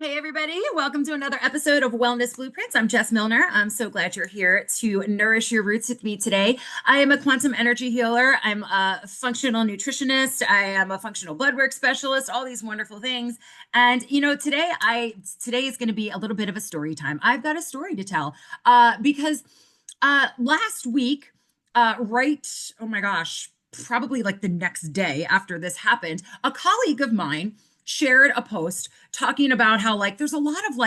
Hey, everybody. Welcome to another episode of Wellness Blueprints. I'm Jess Milner. I'm so glad you're here to nourish your roots with me today. I am a quantum energy healer. I'm a functional nutritionist. I am a functional bloodwork specialist, all these wonderful things. And, today is going to be a little bit of a story time. I've got a story to tell because last week, oh my gosh, probably like the next day after this happened, a colleague of mine shared a post talking about how there's a lot of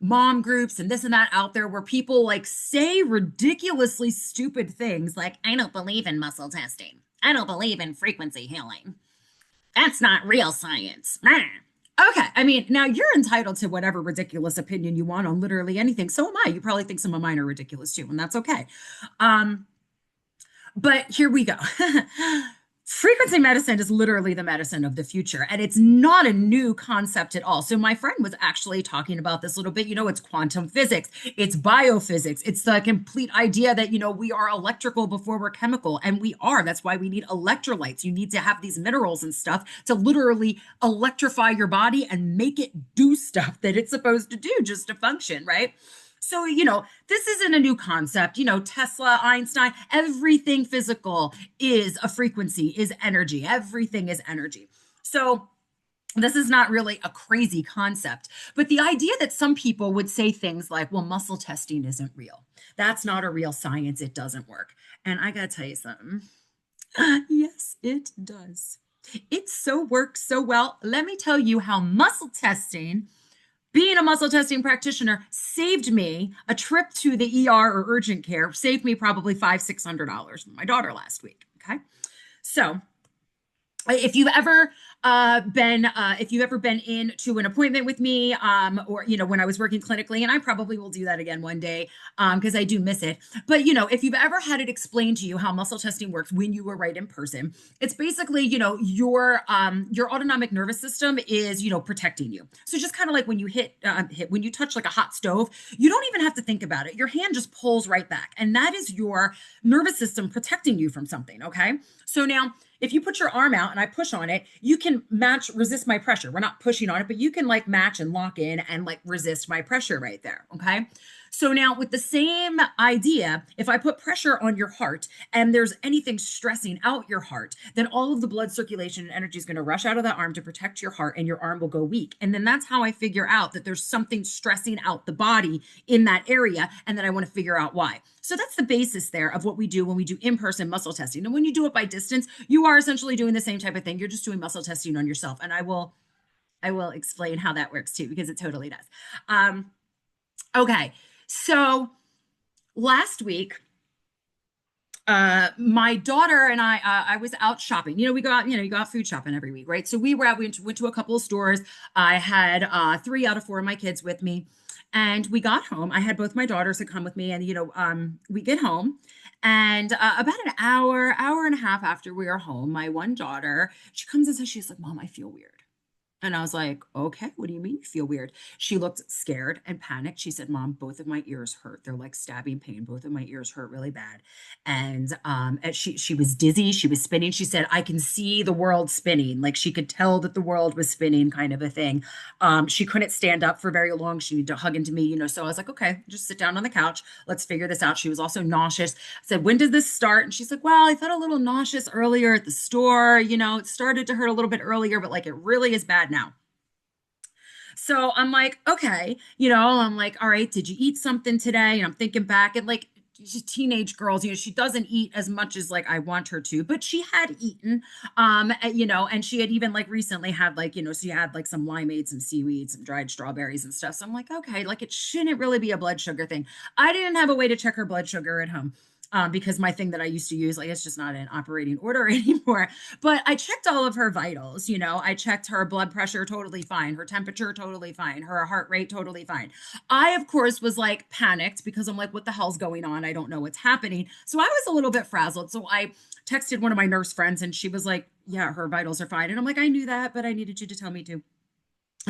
mom groups and this and that out there where people say ridiculously stupid things like, I don't believe in muscle testing. I don't believe in frequency healing. That's not real science. Okay, I mean, now you're entitled to whatever ridiculous opinion you want on literally anything. So am I. You probably think some of mine are ridiculous too, and that's okay. But here we go. Frequency medicine is literally the medicine of the future, and it's not a new concept at all. So my friend was actually talking about this a little bit. It's quantum physics, it's biophysics, it's the complete idea that, we are electrical before we're chemical, and we are. That's why we need electrolytes. You need to have these minerals and stuff to literally electrify your body and make it do stuff that it's supposed to do just to function, right? So, this isn't a new concept. Tesla, Einstein, everything physical is a frequency, is energy. Everything is energy. So, this is not really a crazy concept. But the idea that some people would say things like, well, muscle testing isn't real. That's not a real science. It doesn't work. And I got to tell you something. Yes, it does. It so works so well. Let me tell you how muscle testing, being a muscle testing practitioner, saved me a trip to the ER or urgent care, saved me probably $500-$600 with my daughter last week. Okay. So if you've ever been into an appointment with me, or when I was working clinically, and I probably will do that again one day, because I do miss it. But if you've ever had it explained to you how muscle testing works when you were right in person, it's basically your autonomic nervous system is protecting you. So just kind of like when you when you touch like a hot stove, you don't even have to think about it. Your hand just pulls right back, and that is your nervous system protecting you from something. Okay, so now, if you put your arm out and I push on it, you can resist my pressure. We're not pushing on it, but you can match and lock in and resist my pressure right there. Okay. So now with the same idea, if I put pressure on your heart and there's anything stressing out your heart, then all of the blood circulation and energy is going to rush out of that arm to protect your heart, and your arm will go weak. And then that's how I figure out that there's something stressing out the body in that area. And then I want to figure out why. So that's the basis there of what we do when we do in-person muscle testing. And when you do it by distance, you are essentially doing the same type of thing. You're just doing muscle testing on yourself. And I will explain how that works too, because it totally does. Okay. So last week, my daughter and I was out shopping. We go out, you go out food shopping every week, right? So we went to a couple of stores. I had 3 out of 4 of my kids with me. And we got home. I had both my daughters that come with me, and we get home, and about an hour and a half after we are home, my one daughter, she comes and says, she's like, Mom, I feel weird. And I was like, okay, what do you mean you feel weird? She looked scared and panicked. She said, Mom, both of my ears hurt. They're like stabbing pain. Both of my ears hurt really bad. And she was dizzy. She was spinning. She said, I can see the world spinning. Like she could tell that the world was spinning, kind of a thing. She couldn't stand up for very long. She needed to hug into me, so I was like, okay, just sit down on the couch. Let's figure this out. She was also nauseous. I said, when did this start? And she's like, well, I felt a little nauseous earlier at the store. It started to hurt a little bit earlier, but it really is bad now. So I'm like, okay, I'm like, all right, did you eat something today? And I'm thinking back, and she's teenage girls, she doesn't eat as much as I want her to, but she had eaten, and she had even recently had she had some limeade, some seaweed, some dried strawberries and stuff. So I'm like, okay, it shouldn't really be a blood sugar thing. I didn't have a way to check her blood sugar at home. Because my thing that I used to use, it's just not in operating order anymore. But I checked all of her vitals. I checked her blood pressure, totally fine. Her temperature, totally fine. Her heart rate, totally fine. I, of course, was panicked because I'm like, what the hell's going on? I don't know what's happening. So I was a little bit frazzled. So I texted one of my nurse friends, and she was like, yeah, her vitals are fine. And I'm like, I knew that, but I needed you to tell me too.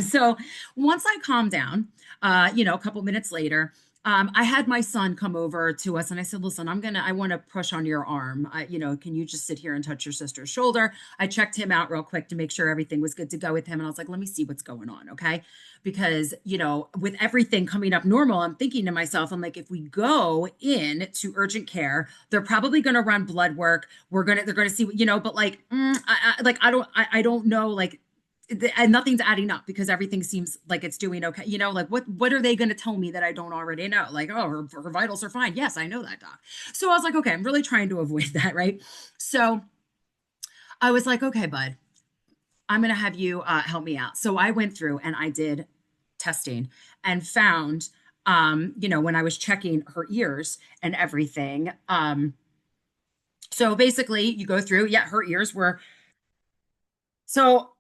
So once I calmed down, a couple minutes later, I had my son come over to us and I said, listen, I want to push on your arm. Can you just sit here and touch your sister's shoulder? I checked him out real quick to make sure everything was good to go with him. And I was like, let me see what's going on. Okay. Because, with everything coming up normal, I'm thinking to myself, I'm like, if we go in to urgent care, they're probably going to run blood work. They're going to see, but like, I don't know, like, and nothing's adding up because everything seems like it's doing okay. Like what are they going to tell me that I don't already know? Like, oh, her vitals are fine. Yes, I know that, doc. So I was like, okay, I'm really trying to avoid that, right? So I was like, okay, bud, I'm going to have you help me out. So I went through and I did testing and found, when I was checking her ears and everything. So basically, you go through, yeah, her ears were. So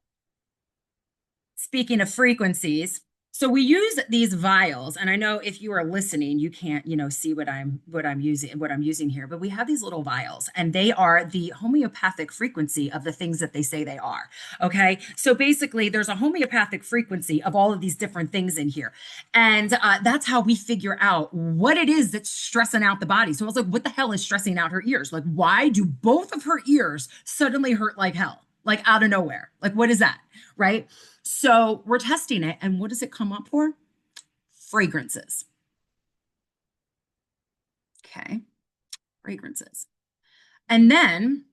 speaking of frequencies, so we use these vials, and I know if you are listening, you can't, see what I'm using here, but we have these little vials, and they are the homeopathic frequency of the things that they say they are. Okay, so basically, there's a homeopathic frequency of all of these different things in here, and that's how we figure out what it is that's stressing out the body. So I was like, what the hell is stressing out her ears? Like, why do both of her ears suddenly hurt like hell, like out of nowhere? Like, what is that, right? So we're testing it, and what does it come up for? Fragrances. Okay, fragrances. And then,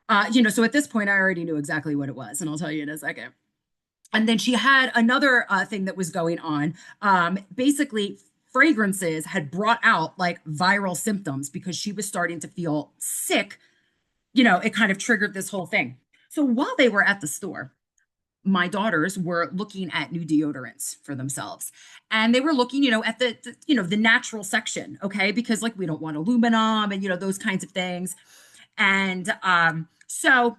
so at this point, I already knew exactly what it was, and I'll tell you in a second. And then she had another thing that was going on. Basically, fragrances had brought out like viral symptoms because she was starting to feel sick. It kind of triggered this whole thing. So while they were at the store, my daughters were looking at new deodorants for themselves, and they were looking at the natural section, okay, because like we don't want aluminum and those kinds of things. And so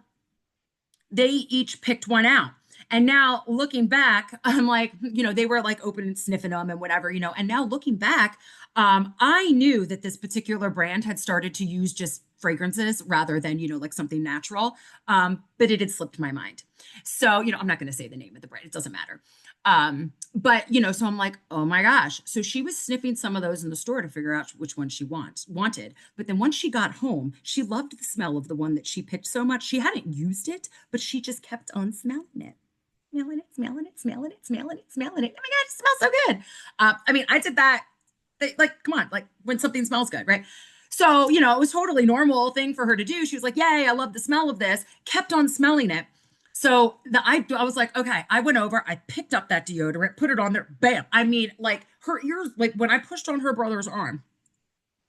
they each picked one out. And now looking back, I'm like, they were like open and sniffing them and whatever, and now looking back, I knew that this particular brand had started to use just fragrances rather than, like something natural. But it had slipped my mind. So, I'm not going to say the name of the brand. It doesn't matter. But so I'm like, oh my gosh. So she was sniffing some of those in the store to figure out which one she wanted. But then once she got home, she loved the smell of the one that she picked so much. She hadn't used it, but she just kept on smelling it. Smelling it, smelling it, smelling it, smelling it, smelling it. Oh my God, it smells so good. I did that. Like, come on, like when something smells good, right? So, it was totally normal thing for her to do. She was like, yay, I love the smell of this. Kept on smelling it. So I was like, okay, I went over, I picked up that deodorant, put it on there, bam. Like her ears, like when I pushed on her brother's arm,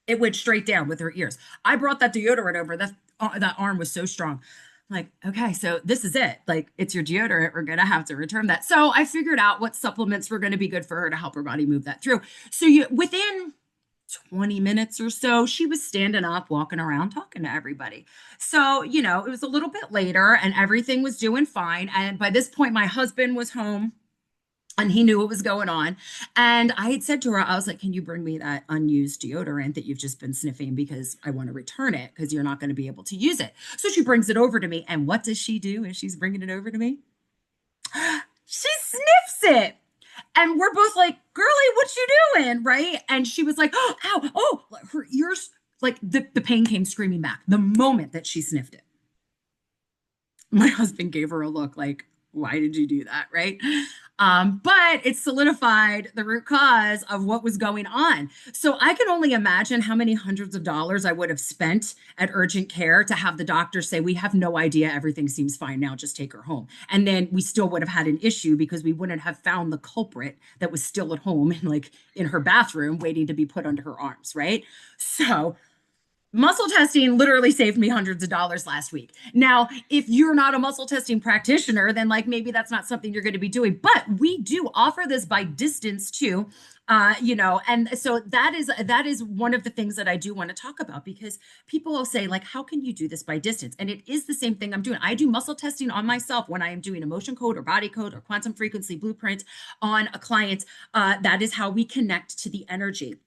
it went straight down with her ears. I brought that deodorant over. That arm was so strong. I'm like, okay, so this is it. Like, it's your deodorant. We're gonna have to return that. So I figured out what supplements were going to be good for her to help her body move that through. So within 20 minutes or so, she was standing up, walking around, talking to everybody. So, it was a little bit later and everything was doing fine. And by this point, my husband was home and he knew what was going on. And I had said to her, I was like, can you bring me that unused deodorant that you've just been sniffing because I want to return it because you're not going to be able to use it. So she brings it over to me. And what does she do as she's bringing it over to me? She sniffs it. And we're both like, girlie, what you doing? Right. And she was like, oh, ow, oh, her ears, like the pain came screaming back the moment that she sniffed it. My husband gave her a look like, why did you do that? Right. But it solidified the root cause of what was going on. So I can only imagine how many hundreds of dollars I would have spent at urgent care to have the doctor say, we have no idea. Everything seems fine now. Just take her home. And then we still would have had an issue because we wouldn't have found the culprit that was still at home and like in her bathroom waiting to be put under her arms. Right. So muscle testing literally saved me hundreds of dollars last week. Now, if you're not a muscle testing practitioner, then like maybe that's not something you're going to be doing, but we do offer this by distance too. And so that is one of the things that I do want to talk about because people will say like, how can you do this by distance? And it is the same thing I'm doing. I do muscle testing on myself when I am doing emotion code or body code or quantum frequency blueprint on a client. That is how we connect to the energy.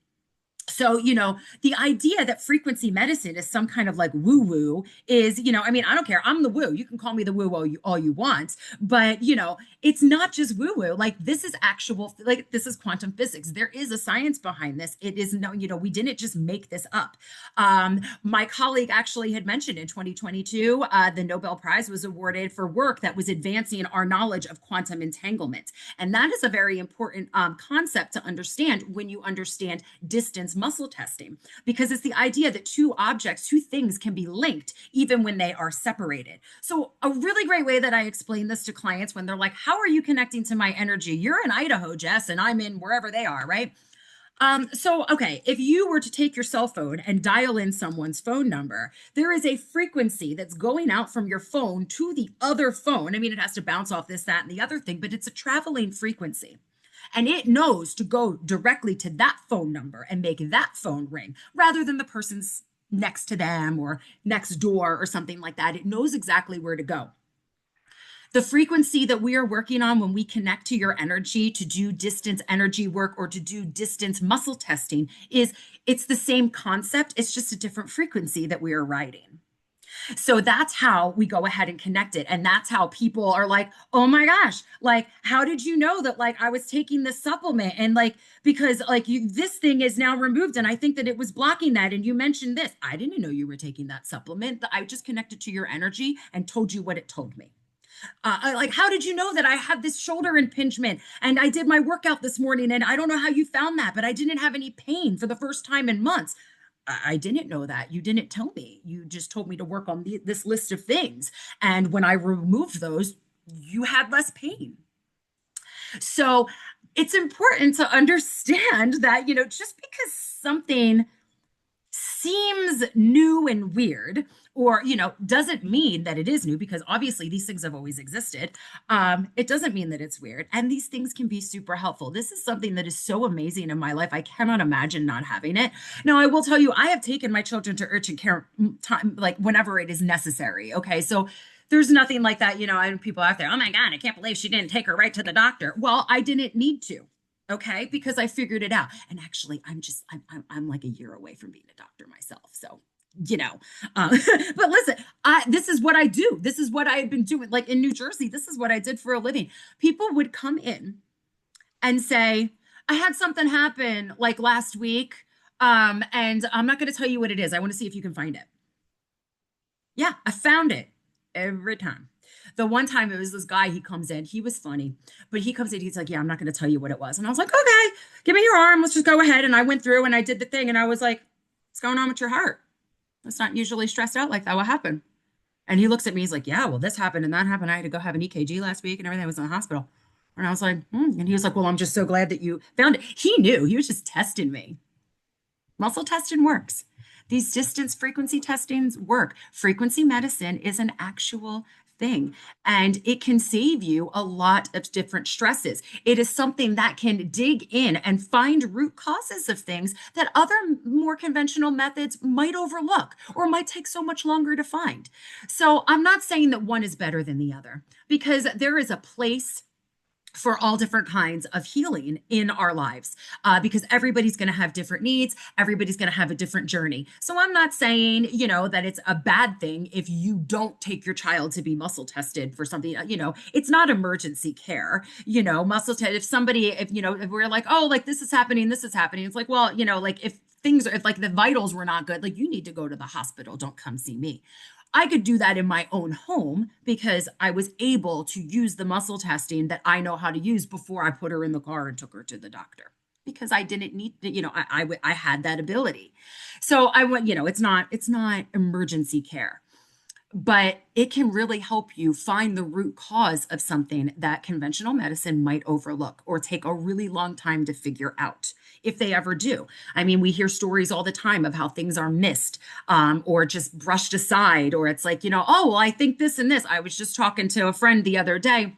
So, the idea that frequency medicine is some kind of like woo woo is, I mean, I don't care. I'm the woo. You can call me the woo all you want, but, it's not just woo woo. Like, this is actual, like, this is quantum physics. There is a science behind this. It is no, we didn't just make this up. My colleague actually had mentioned in 2022, the Nobel Prize was awarded for work that was advancing our knowledge of quantum entanglement. And that is a very important concept to understand when you understand distance muscle testing, because it's the idea that two objects, two things can be linked even when they are separated. So a really great way that I explain this to clients when they're like, how are you connecting to my energy? You're in Idaho, Jess, and I'm in wherever they are, right? Okay, if you were to take your cell phone and dial in someone's phone number, there is a frequency that's going out from your phone to the other phone. I mean, it has to bounce off this, that, and the other thing, but it's a traveling frequency. And it knows to go directly to that phone number and make that phone ring rather than the person's next to them or next door or something like that. It knows exactly where to go. The frequency that we are working on when we connect to your energy to do distance energy work or to do distance muscle testing it's the same concept. It's just a different frequency that we are riding. So that's how we go ahead and connect it. And that's how people are like, oh my gosh, like, how did you know that like I was taking this supplement? And like, because like this thing is now removed. And I think that it was blocking that. And you mentioned this. I didn't know you were taking that supplement. I just connected to your energy and told you what it told me. Like, how did you know that I had this shoulder impingement and I did my workout this morning and I don't know how you found that, but I didn't have any pain for the first time in months. I didn't know that. You didn't tell me. You just told me to work on this list of things. And when I removed those, you had less pain. So it's important to understand that, just because something seems new and weird or doesn't mean that it is new, because obviously these things have always existed. It doesn't mean that it's weird, and these things can be super helpful. This is something that is so amazing in my life. I cannot imagine not having it. Now, I will tell you, I have taken my children to urgent care time, like whenever it is necessary. Okay, so there's nothing like that. I people out there, oh my god, I can't believe she didn't take her right to the doctor. Well, I didn't need to. Okay, because I figured it out. And actually, I'm like a year away from being a doctor myself. So, but listen, this is what I do. This is what I had been doing. Like in New Jersey, this is what I did for a living. People would come in and say, I had something happen like last week. And I'm not going to tell you what it is. I want to see if you can find it. Yeah, I found it every time. The one time it was this guy, he comes in, he was funny, but he comes in, he's like, yeah, I'm not going to tell you what it was. And I was like, okay, give me your arm. Let's just go ahead. And I went through and I did the thing. And I was like, what's going on with your heart? It's not usually stressed out like that. What happened? And he looks at me, he's like, yeah, well, this happened and that happened. I had to go have an EKG last week and everything. I was in the hospital. And I was like, And he was like, well, I'm just so glad that you found it. He knew, he was just testing me. Muscle testing works. These distance frequency testings work. Frequency medicine is an actual thing, and it can save you a lot of different stresses. It is something that can dig in and find root causes of things that other more conventional methods might overlook or might take so much longer to find. So I'm not saying that one is better than the other, because there is a place for all different kinds of healing in our lives, because everybody's going to have different needs. Everybody's going to have a different journey. So I'm not saying, that it's a bad thing if you don't take your child to be muscle tested for something. It's not emergency care. Muscle test. If somebody, if we're like, oh, like this is happening, it's like, well, like if things are, if like the vitals were not good, like you need to go to the hospital. Don't come see me. I could do that in my own home because I was able to use the muscle testing that I know how to use before I put her in the car and took her to the doctor, because I didn't need to, I had that ability. So I went, it's not emergency care, but it can really help you find the root cause of something that conventional medicine might overlook or take a really long time to figure out, if they ever do. I mean, we hear stories all the time of how things are missed, or just brushed aside, or it's like, oh, well, I think this and this. I was just talking to a friend the other day.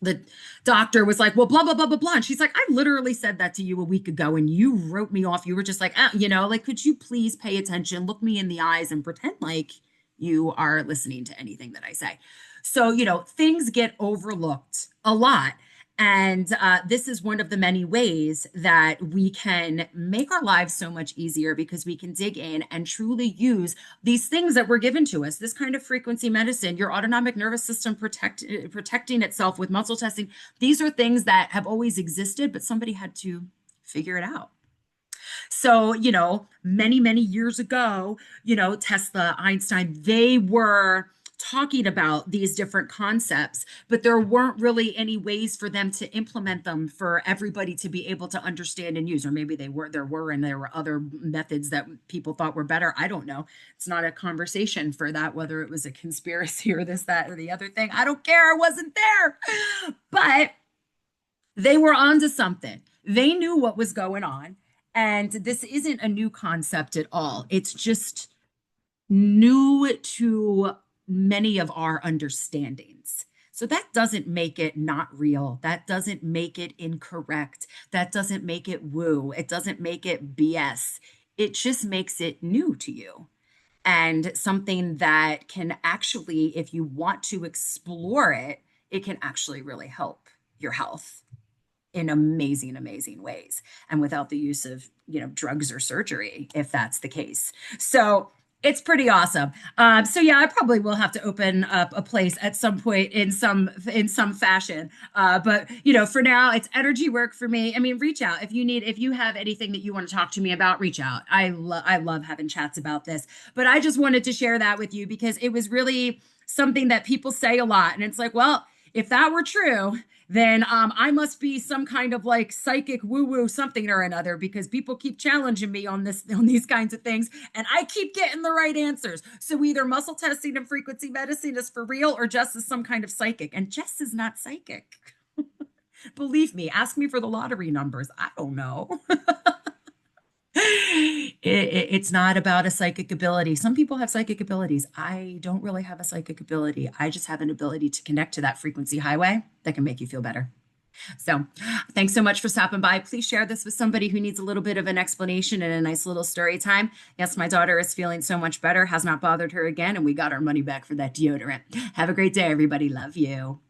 The doctor was like, well, blah, blah, blah, blah, blah. And she's like, I literally said that to you a week ago and you wrote me off. You were just like, like, could you please pay attention, look me in the eyes and pretend like you are listening to anything that I say. So, things get overlooked a lot. And this is one of the many ways that we can make our lives so much easier because we can dig in and truly use these things that were given to us, this kind of frequency medicine, your autonomic nervous system protecting itself with muscle testing. These are things that have always existed, but somebody had to figure it out. So, many, many years ago, Tesla, Einstein, they were talking about these different concepts, but there weren't really any ways for them to implement them for everybody to be able to understand and use. Or maybe and there were other methods that people thought were better. I don't know. It's not a conversation for that, whether it was a conspiracy or this, that, or the other thing. I don't care. I wasn't there. But they were onto something. They knew what was going on. And this isn't a new concept at all. It's just new to many of our understandings. So that doesn't make it not real. That doesn't make it incorrect. That doesn't make it woo. It doesn't make it BS. It just makes it new to you and something that can actually, if you want to explore it, it can actually really help your health in amazing, amazing ways, and without the use of, drugs or surgery, if that's the case. So it's pretty awesome. So yeah, I probably will have to open up a place at some point in some fashion. But for now, it's energy work for me. I mean, reach out if you have anything that you want to talk to me about, reach out. I love having chats about this, but I just wanted to share that with you because it was really something that people say a lot, and it's like, well, if that were true, then I must be some kind of like psychic woo-woo something or another because people keep challenging me on these kinds of things, and I keep getting the right answers. So either muscle testing and frequency medicine is for real, or Jess is some kind of psychic, and Jess is not psychic. Believe me, ask me for the lottery numbers. I don't know. It's not about a psychic ability. Some people have psychic abilities. I don't really have a psychic ability. I just have an ability to connect to that frequency highway that can make you feel better. So thanks so much for stopping by. Please share this with somebody who needs a little bit of an explanation and a nice little story time. Yes, my daughter is feeling so much better, has not bothered her again, and we got our money back for that deodorant. Have a great day, everybody. Love you.